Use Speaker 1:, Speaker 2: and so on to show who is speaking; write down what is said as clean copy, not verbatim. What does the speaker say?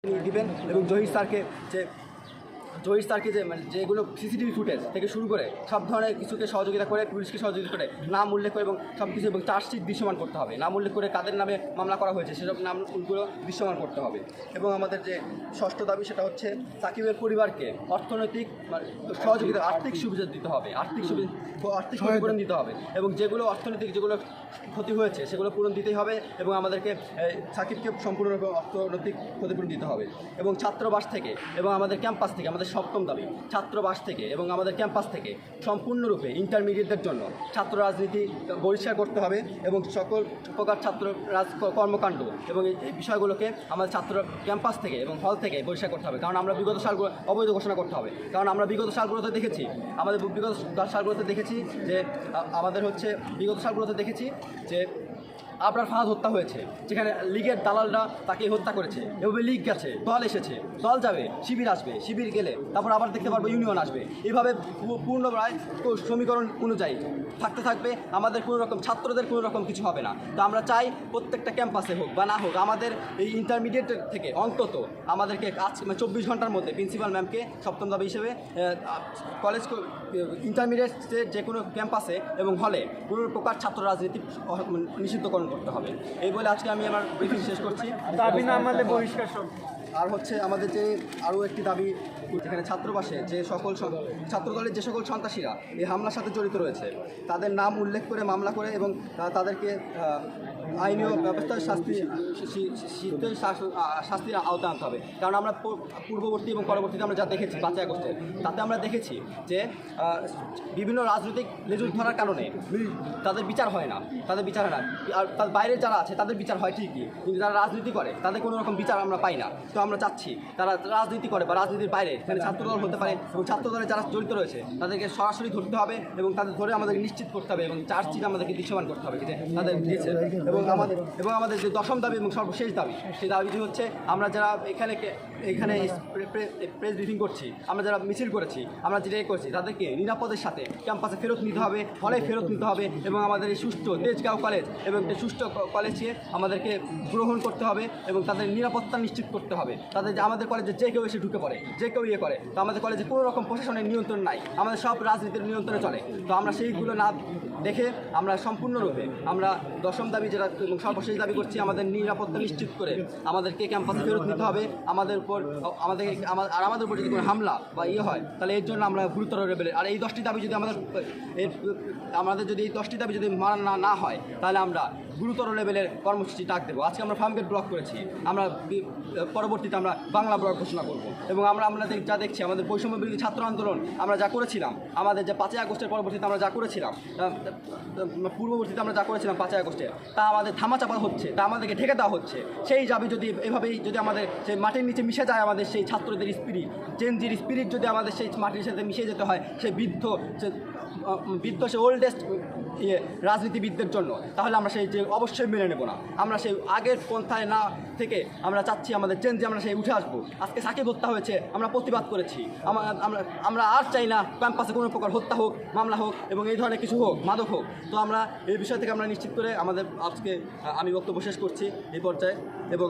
Speaker 1: দিবেন এবং জহির স্যারকে যেগুলো সিসিটিভি ফুটেজ থেকে শুরু করে সব ধরনের কিছুকে সহযোগিতা করে, পুলিশকে সহযোগিতা করে নাম উল্লেখ করে এবং সব কিছু এবং চার্জশিট দৃশ্যমান করতে হবে। নাম উল্লেখ করে কাদের নামে মামলা করা হয়েছে সেসব নামগুলো দৃশ্যমান করতে হবে। এবং আমাদের যে ষষ্ঠ দাবি সেটা হচ্ছে সাকিবের পরিবারকে অর্থনৈতিক সহযোগিতা, আর্থিক সুবিধা দিতে হবে, আর্থিক ক্ষতিপূরণ দিতে হবে এবং যেগুলো অর্থনৈতিক যেগুলো ক্ষতি হয়েছে সেগুলো পূরণ দিতেই হবে এবং আমাদেরকে সাকিবকে সম্পূর্ণরূপে অর্থনৈতিক ক্ষতিপূরণ দিতে হবে। এবং ছাত্রবাস থেকে এবং আমাদের ক্যাম্পাস থেকে, আমাদের সপ্তম দাবি, ছাত্রবাস থেকে এবং আমাদের ক্যাম্পাস থেকে সম্পূর্ণরূপে ইন্টারমিডিয়েটদের জন্য ছাত্র রাজনীতি বহিষ্কার করতে হবে এবং সকল প্রকার ছাত্র কর্মকাণ্ড এবং এই বিষয়গুলোকে আমাদের ছাত্র ক্যাম্পাস থেকে এবং হল থেকে বহিষ্কার করতে হবে। কারণ আমরা বিগত সালগুলো অবৈধ ঘোষণা করতে হবে। কারণ আমরা বিগত সালগুলোতে দেখেছি যে আবরার ফাহাদ হত্যা হয়েছে, যেখানে লীগের দালালরা তাকে হত্যা করেছে। এভাবে লীগ গেছে, দল এসেছে, দল যাবে, শিবির আসবে, শিবির গেলে তারপর আবার দেখতে পারবো ইউনিয়ন আসবে। এইভাবে পূর্ণপ্রায় সমীকরণ অনুযায়ী থাকতে থাকবে, আমাদের কোনো রকম ছাত্রদের কোনো রকম কিছু হবে না। তো আমরা চাই প্রত্যেকটা ক্যাম্পাসে হোক বা না হোক, আমাদের এই ইন্টারমিডিয়েট থেকে অন্তত আমাদেরকে 24 ঘন্টার মধ্যে প্রিন্সিপাল ম্যামকে সপ্তম দাবি হিসেবে কলেজ ইন্টারমিডিয়েটের যে কোনো ক্যাম্পাসে এবং হলে কোনো প্রকার ছাত্র রাজনীতি নিষিদ্ধকরণ করতে হবে। এই বলে আজকে আমি আমার ব্রিফিং শেষ করছি।
Speaker 2: দাবি না আমাদের বহিষ্কার।
Speaker 1: আর হচ্ছে আমাদের যে আরও একটি দাবি, যেখানে ছাত্রবাসে যে সকল ছাত্রদলের যে সকল সন্ত্রাসীরা এই হামলার সাথে জড়িত রয়েছে তাদের নাম উল্লেখ করে মামলা করে এবং তাদেরকে আইনীয় ব্যবস্থার শাস্তির আওতায় আনতে হবে। কারণ আমরা পূর্ববর্তী এবং পরবর্তীতে আমরা যা দেখেছি 5 আগস্টে, তাতে আমরা দেখেছি যে বিভিন্ন রাজনৈতিক লেজুর ধরার কারণে তাদের বিচার হয় না, আর তার বাইরে যারা আছে তাদের বিচার হয় ঠিকই, কিন্তু যারা রাজনীতি করে তাদের কোনো রকম বিচার আমরা পাই না। তো আমরা চাচ্ছি তারা রাজনীতি করে বা রাজনীতির বাইরে এখানে ছাত্রদল হতে পারে এবং ছাত্রদলে যারা জড়িত রয়েছে তাদেরকে সরাসরি ধরতে হবে এবং তাদের ধরে আমাদেরকে নিশ্চিত করতে হবে এবং চার্জশিট আমাদেরকে দৃশ্যমান করতে হবে যে তাদের দিয়েছে। এবং আমাদের যে দশম দাবি এবং সর্বশেষ দাবি, সেই দাবিটি হচ্ছে আমরা যারা এখানে প্রেস ব্রিফিং করছি, আমরা যারা মিছিল করেছি, আমরা যেটা করছি তাদেরকে নিরাপদের সাথে ক্যাম্পাসে ফেরত নিতে হবে, হলে ফেরত নিতে হবে এবং আমাদের এই সুষ্ঠু তেজগাঁও কলেজ এবং সুষ্ঠু কলেজে আমাদেরকে গ্রহণ করতে হবে এবং তাদের নিরাপত্তা নিশ্চিত করতে হবে। তাদের যে আমাদের কলেজে যে কেউ এসে ঢুকে পড়ে, যে কেউ করে, তো আমাদের কলেজে কোনো রকম প্রশাসনের নিয়ন্ত্রণ নাই, আমাদের সব রাজনীতির নিয়ন্ত্রণে চলে। তো আমরা সেইগুলো না দেখে আমরা সম্পূর্ণরূপে আমরা দশম দাবি যেটা এবং সর্বশেষ দাবি করছি, আমাদের নিরাপত্তা নিশ্চিত করে আমাদেরকে ক্যাম্পাসে ফেরত নিতে হবে। আমাদের উপর যদি কোনো হামলা বা হয় তাহলে এর জন্য আমরা গুরুতর লেভেলে, আর এই 10টি দাবি যদি আমাদের যদি এই 10টি দাবি যদি মানা না হয় তাহলে আমরা গুরুতর লেভেলের কর্মসূচি ডাক দেবো। আজকে আমরা ফার্মগেট ব্লক করেছি, আমরা পরবর্তীতে আমরা বাংলা ব্লক ঘোষণা করব এবং আমরা যা দেখছি আমাদের বৈষম্য বিরোধী ছাত্র আন্দোলন আমরা যা করেছিলাম, আমাদের যে 5 আগস্টের পরবর্তীতে আমরা যা করেছিলাম, পূর্ববর্তীতে আমরা যা করেছিলাম 5 আগস্টে, তা আমাদের ধামাচাপা হচ্ছে, তা আমাদেরকে ঢেকে দেওয়া হচ্ছে। সেই দাবি যদি এভাবেই যদি আমাদের সেই মাটির নিচে মিশে যায়, আমাদের সেই ছাত্রদের স্পিরিট, জেনজির স্পিরিট যদি আমাদের সেই মাটির সাথে মিশে যেতে হয় সেই বৃদ্ধ সে ওল্ডেস্ট রাজনীতিবিদদের জন্য, তাহলে আমরা সেই যে অবশ্যই মেনে নেব না। আমরা সেই আগের পন্থায় না থেকে আমরা চাচ্ছি আমাদের চেঞ্জে আমরা সেই উঠে আসবো। আজকে সাকিব হত্যা হয়েছে, আমরা প্রতিবাদ করেছি, আমরা আর চাই না ক্যাম্পাসে কোনো প্রকার হত্যা হোক, মামলা হোক এবং এই ধরনের কিছু হোক, মাদক হোক। তো আমরা এই বিষয় থেকে আমরা নিশ্চিত করে আমি বক্তব্য শেষ করছি এই পর্যায়ে। এবং